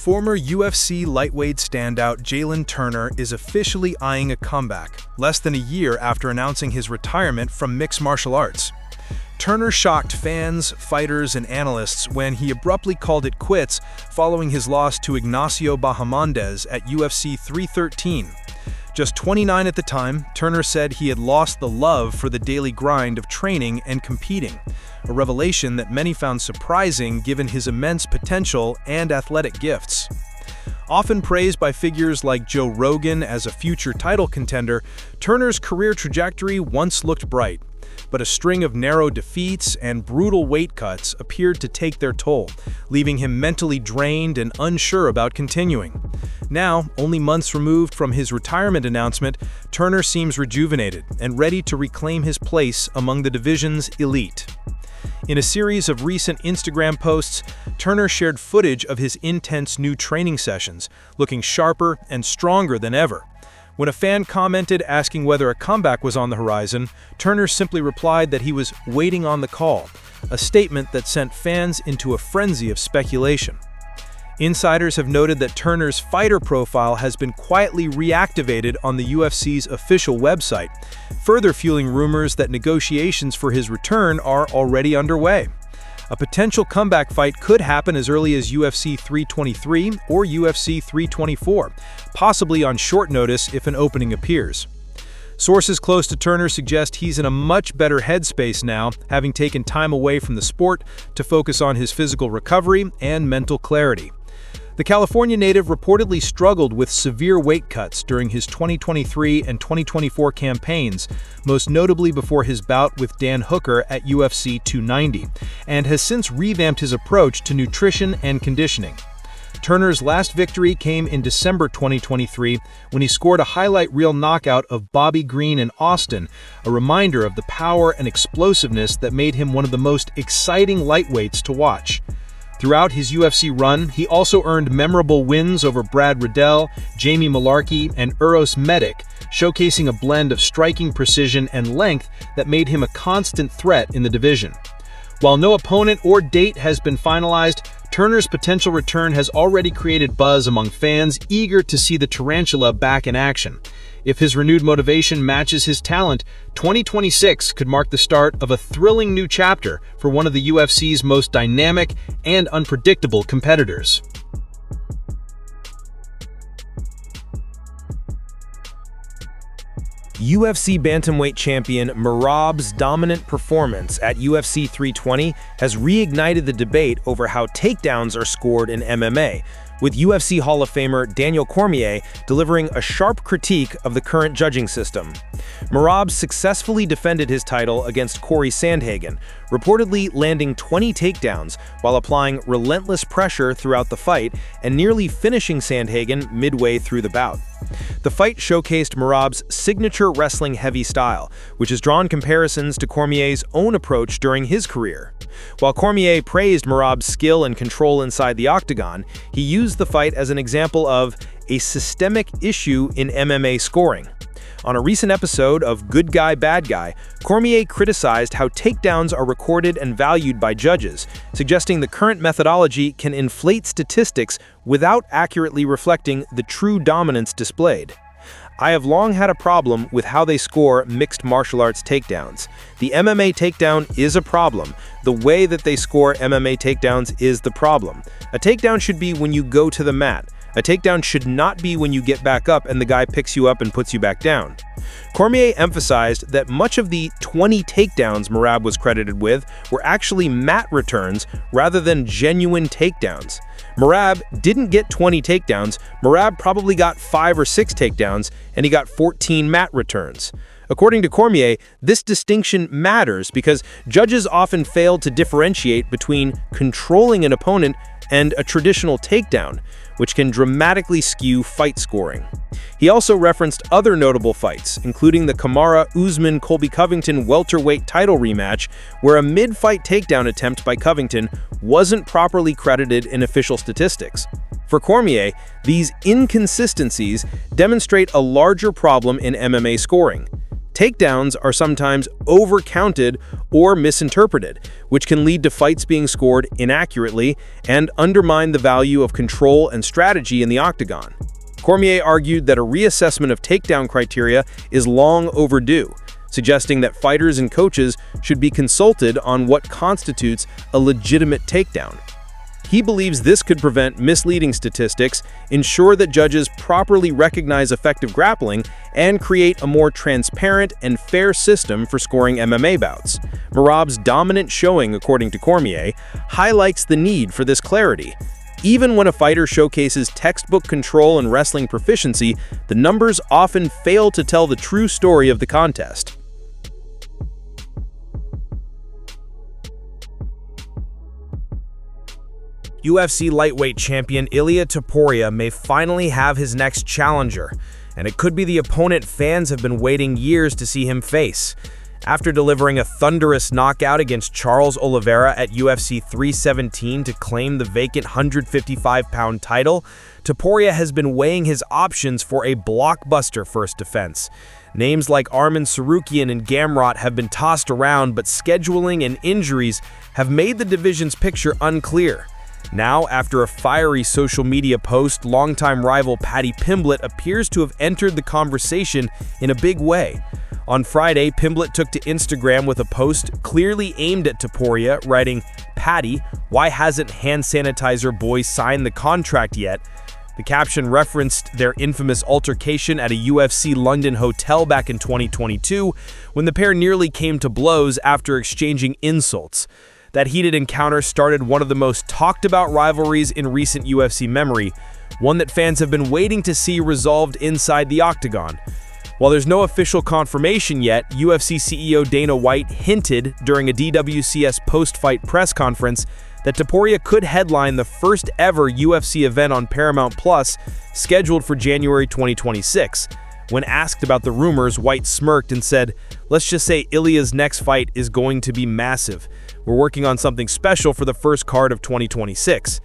Former UFC lightweight standout Jalin Turner is officially eyeing a comeback, less than a year after announcing his retirement from mixed martial arts. Turner shocked fans, fighters, and analysts when he abruptly called it quits following his loss to Ignacio Bahamondes at UFC 313. Just 29 at the time, Turner said he had lost the love for the daily grind of training and competing, a revelation that many found surprising given his immense potential and athletic gifts. Often praised by figures like Joe Rogan as a future title contender, Turner's career trajectory once looked bright, but a string of narrow defeats and brutal weight cuts appeared to take their toll, leaving him mentally drained and unsure about continuing. Now, only months removed from his retirement announcement, Turner seems rejuvenated and ready to reclaim his place among the division's elite. In a series of recent Instagram posts, Turner shared footage of his intense new training sessions, looking sharper and stronger than ever. When a fan commented asking whether a comeback was on the horizon, Turner simply replied that he was waiting on the call, a statement that sent fans into a frenzy of speculation. Insiders have noted that Turner's fighter profile has been quietly reactivated on the UFC's official website, further fueling rumors that negotiations for his return are already underway. A potential comeback fight could happen as early as UFC 323 or UFC 324, possibly on short notice if an opening appears. Sources close to Turner suggest he's in a much better headspace now, having taken time away from the sport to focus on his physical recovery and mental clarity. The California native reportedly struggled with severe weight cuts during his 2023 and 2024 campaigns, most notably before his bout with Dan Hooker at UFC 290, and has since revamped his approach to nutrition and conditioning. Turner's last victory came in December 2023 when he scored a highlight reel knockout of Bobby Green in Austin, a reminder of the power and explosiveness that made him one of the most exciting lightweights to watch. Throughout his UFC run, he also earned memorable wins over Brad Riddell, Jamie Malarkey, and Uros Medic, showcasing a blend of striking precision and length that made him a constant threat in the division. While no opponent or date has been finalized, Turner's potential return has already created buzz among fans eager to see the tarantula back in action. If his renewed motivation matches his talent, 2026 could mark the start of a thrilling new chapter for one of the UFC's most dynamic and unpredictable competitors. UFC bantamweight champion Merab's dominant performance at UFC 320 has reignited the debate over how takedowns are scored in MMA, with UFC Hall of Famer Daniel Cormier delivering a sharp critique of the current judging system. Merab successfully defended his title against Corey Sandhagen, reportedly landing 20 takedowns while applying relentless pressure throughout the fight and nearly finishing Sandhagen midway through the bout. The fight showcased Merab's signature wrestling-heavy style, which has drawn comparisons to Cormier's own approach during his career. While Cormier praised Merab's skill and control inside the octagon, he used the fight as an example of a systemic issue in MMA scoring. On a recent episode of Good Guy, Bad Guy, Cormier criticized how takedowns are recorded and valued by judges, suggesting the current methodology can inflate statistics without accurately reflecting the true dominance displayed. I have long had a problem with how they score mixed martial arts takedowns. The MMA takedown is a problem. The way that they score MMA takedowns is the problem. A takedown should be when you go to the mat. A takedown should not be when you get back up and the guy picks you up and puts you back down. Cormier emphasized that much of the 20 takedowns Merab was credited with were actually mat returns rather than genuine takedowns. Merab didn't get 20 takedowns, Merab probably got 5 or 6 takedowns, and he got 14 mat returns. According to Cormier, this distinction matters because judges often fail to differentiate between controlling an opponent and a traditional takedown, which can dramatically skew fight scoring. He also referenced other notable fights, including the Kamaru-Usman-Colby Covington welterweight title rematch, where a mid-fight takedown attempt by Covington wasn't properly credited in official statistics. For Cormier, these inconsistencies demonstrate a larger problem in MMA scoring. Takedowns are sometimes overcounted or misinterpreted, which can lead to fights being scored inaccurately and undermine the value of control and strategy in the octagon. Cormier argued that a reassessment of takedown criteria is long overdue, suggesting that fighters and coaches should be consulted on what constitutes a legitimate takedown. He believes this could prevent misleading statistics, ensure that judges properly recognize effective grappling, and create a more transparent and fair system for scoring MMA bouts. Merab's dominant showing, according to Cormier, highlights the need for this clarity. Even when a fighter showcases textbook control and wrestling proficiency, the numbers often fail to tell the true story of the contest. UFC lightweight champion Ilia Topuria may finally have his next challenger, and it could be the opponent fans have been waiting years to see him face. After delivering a thunderous knockout against Charles Oliveira at UFC 317 to claim the vacant 155-pound title, Topuria has been weighing his options for a blockbuster first defense. Names like Arman Tsarukyan and Gamrot have been tossed around, but scheduling and injuries have made the division's picture unclear. Now, after a fiery social media post, longtime rival Paddy Pimblett appears to have entered the conversation in a big way. On Friday, Pimblett took to Instagram with a post clearly aimed at Topuria, writing, "Paddy, why hasn't hand sanitizer boy signed the contract yet?" The caption referenced their infamous altercation at a UFC London hotel back in 2022, when the pair nearly came to blows after exchanging insults. That heated encounter started one of the most talked about rivalries in recent UFC memory, one that fans have been waiting to see resolved inside the octagon. While there's no official confirmation yet, UFC CEO Dana White hinted during a DWCS post-fight press conference that Topuria could headline the first ever UFC event on Paramount Plus, scheduled for January 2026. When asked about the rumors, White smirked and said, "Let's just say Ilia's next fight is going to be massive. We're working on something special for the first card of 2026.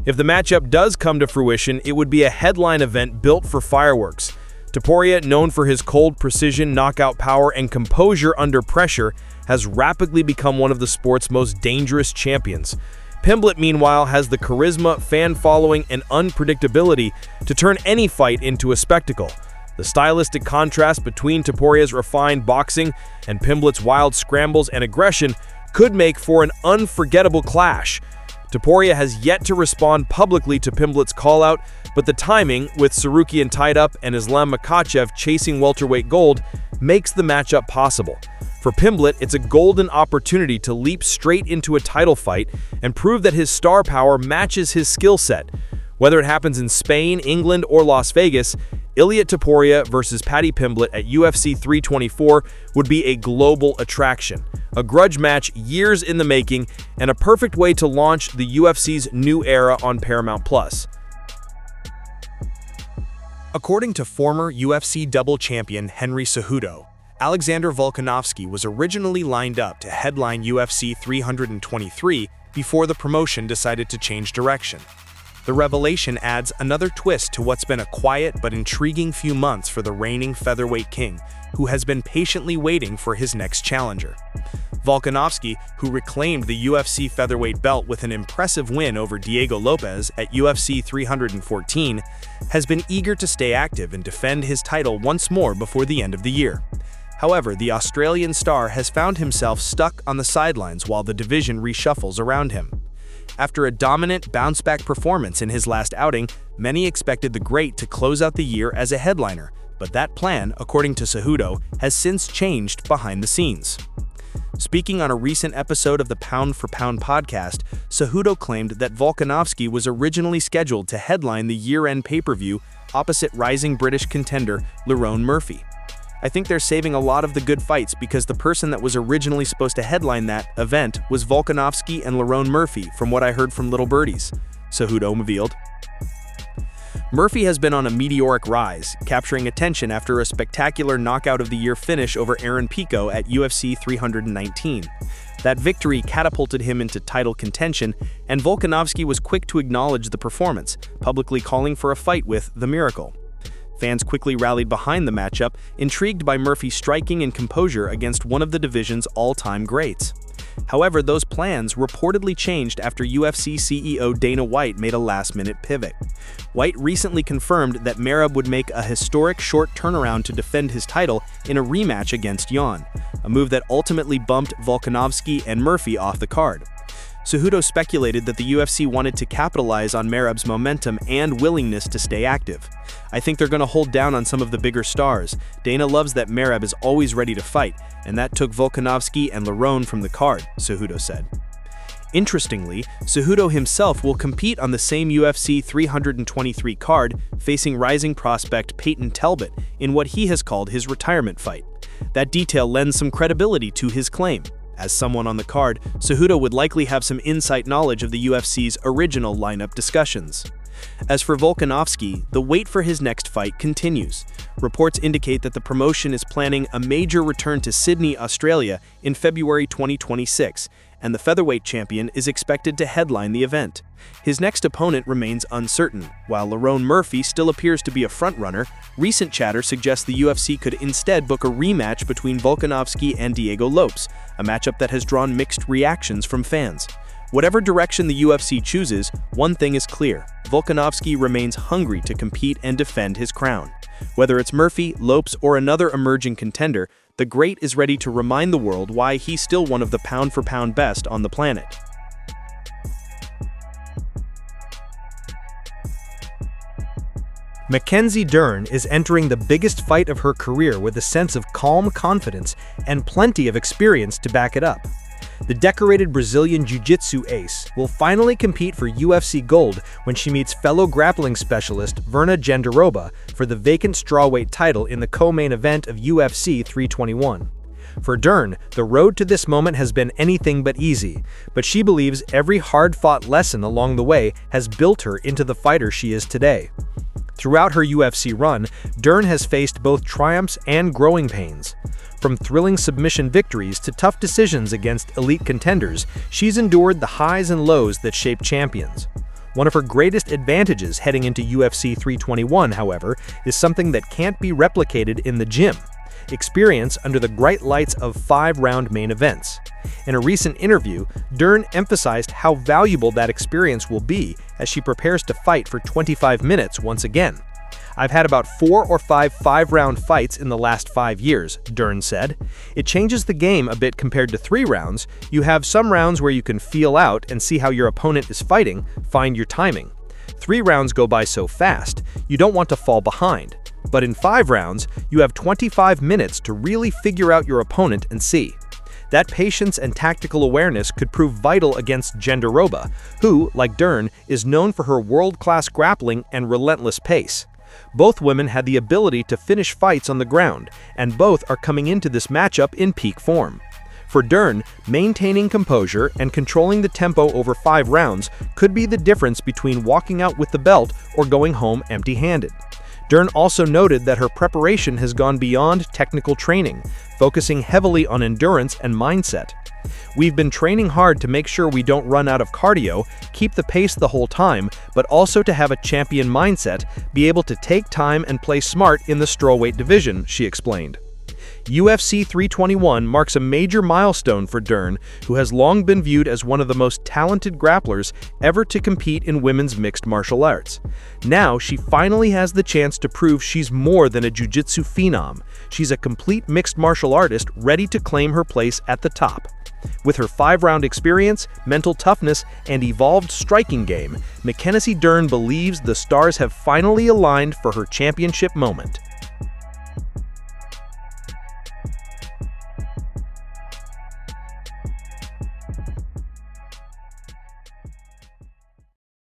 If the matchup does come to fruition, it would be a headline event built for fireworks." Topuria, known for his cold precision, knockout power, and composure under pressure, has rapidly become one of the sport's most dangerous champions. Pimblett, meanwhile, has the charisma, fan following, and unpredictability to turn any fight into a spectacle. The stylistic contrast between Topuria's refined boxing and Pimblett's wild scrambles and aggression could make for an unforgettable clash. Topuria has yet to respond publicly to Pimblett's callout, but the timing, with Tsarukyan tied up and Islam Makhachev chasing welterweight gold, makes the matchup possible. For Pimblett, it's a golden opportunity to leap straight into a title fight and prove that his star power matches his skill set. Whether it happens in Spain, England, or Las Vegas, Ilia Topuria versus Paddy Pimblett at UFC 324 would be a global attraction, a grudge match years in the making, and a perfect way to launch the UFC's new era on Paramount Plus. According to former UFC double champion Henry Cejudo, Alexander Volkanovski was originally lined up to headline UFC 323 before the promotion decided to change direction. The revelation adds another twist to what's been a quiet but intriguing few months for the reigning featherweight king, who has been patiently waiting for his next challenger. Volkanovski, who reclaimed the UFC featherweight belt with an impressive win over Diego Lopez at UFC 314, has been eager to stay active and defend his title once more before the end of the year. However, the Australian star has found himself stuck on the sidelines while the division reshuffles around him. After a dominant bounce-back performance in his last outing, many expected the Great to close out the year as a headliner, but that plan, according to Cejudo, has since changed behind the scenes. Speaking on a recent episode of the Pound for Pound podcast, Cejudo claimed that Volkanovski was originally scheduled to headline the year-end pay-per-view opposite rising British contender Lerone Murphy. "I think they're saving a lot of the good fights because the person that was originally supposed to headline that event was Volkanovski and Lerone Murphy, from what I heard from Little Birdies," Cejudo revealed. Murphy has been on a meteoric rise, capturing attention after a spectacular knockout of the year finish over Aaron Pico at UFC 319. That victory catapulted him into title contention, and Volkanovski was quick to acknowledge the performance, publicly calling for a fight with The Miracle. Fans quickly rallied behind the matchup, intrigued by Murphy's striking and composure against one of the division's all-time greats. However, those plans reportedly changed after UFC CEO Dana White made a last-minute pivot. White recently confirmed that Merab would make a historic short turnaround to defend his title in a rematch against Jan, a move that ultimately bumped Volkanovski and Murphy off the card. Cejudo speculated that the UFC wanted to capitalize on Merab's momentum and willingness to stay active. "I think they're going to hold down on some of the bigger stars. Dana loves that Merab is always ready to fight, and that took Volkanovski and Lerone from the card," Cejudo said. Interestingly, Cejudo himself will compete on the same UFC 323 card, facing rising prospect Peyton Talbot in what he has called his retirement fight. That detail lends some credibility to his claim. As someone on the card, Cejudo would likely have some inside knowledge of the UFC's original lineup discussions. As for Volkanovski, the wait for his next fight continues. Reports indicate that the promotion is planning a major return to Sydney, Australia in February 2026, and the featherweight champion is expected to headline the event. His next opponent remains uncertain. While Lerone Murphy still appears to be a frontrunner, recent chatter suggests the UFC could instead book a rematch between Volkanovski and Diego Lopes, a matchup that has drawn mixed reactions from fans. Whatever direction the UFC chooses, one thing is clear: Volkanovski remains hungry to compete and defend his crown. Whether it's Murphy, Lopes, or another emerging contender, the great is ready to remind the world why he's still one of the pound-for-pound best on the planet. Mackenzie Dern is entering the biggest fight of her career with a sense of calm confidence and plenty of experience to back it up. The decorated Brazilian jiu-jitsu ace will finally compete for UFC gold when she meets fellow grappling specialist Virna Jandiroba for the vacant strawweight title in the co-main event of UFC 321. For Dern, the road to this moment has been anything but easy, but she believes every hard-fought lesson along the way has built her into the fighter she is today. Throughout her UFC run, Dern has faced both triumphs and growing pains. From thrilling submission victories to tough decisions against elite contenders, she's endured the highs and lows that shape champions. One of her greatest advantages heading into UFC 321, however, is something that can't be replicated in the gym: experience under the bright lights of 5-round main events. In a recent interview, Dern emphasized how valuable that experience will be as she prepares to fight for 25 minutes once again. "I've had about 4 or 5 5-round fights in the last 5 years, Dern said. "It changes the game a bit compared to 3 rounds. You have some rounds where you can feel out and see how your opponent is fighting, find your timing. 3 rounds go by so fast, you don't want to fall behind. But in 5 rounds, you have 25 minutes to really figure out your opponent and see." That patience and tactical awareness could prove vital against Jandiroba, who, like Dern, is known for her world-class grappling and relentless pace. Both women had the ability to finish fights on the ground, and both are coming into this matchup in peak form. For Dern, maintaining composure and controlling the tempo over 5 rounds could be the difference between walking out with the belt or going home empty-handed. Dern also noted that her preparation has gone beyond technical training, focusing heavily on endurance and mindset. "We've been training hard to make sure we don't run out of cardio, keep the pace the whole time, but also to have a champion mindset, be able to take time and play smart in the strawweight division," she explained. UFC 321 marks a major milestone for Dern, who has long been viewed as one of the most talented grapplers ever to compete in women's mixed martial arts. Now she finally has the chance to prove she's more than a jiu-jitsu phenom. She's a complete mixed martial artist ready to claim her place at the top. With her 5-round experience, mental toughness, and evolved striking game, Mackenzie Dern believes the stars have finally aligned for her championship moment.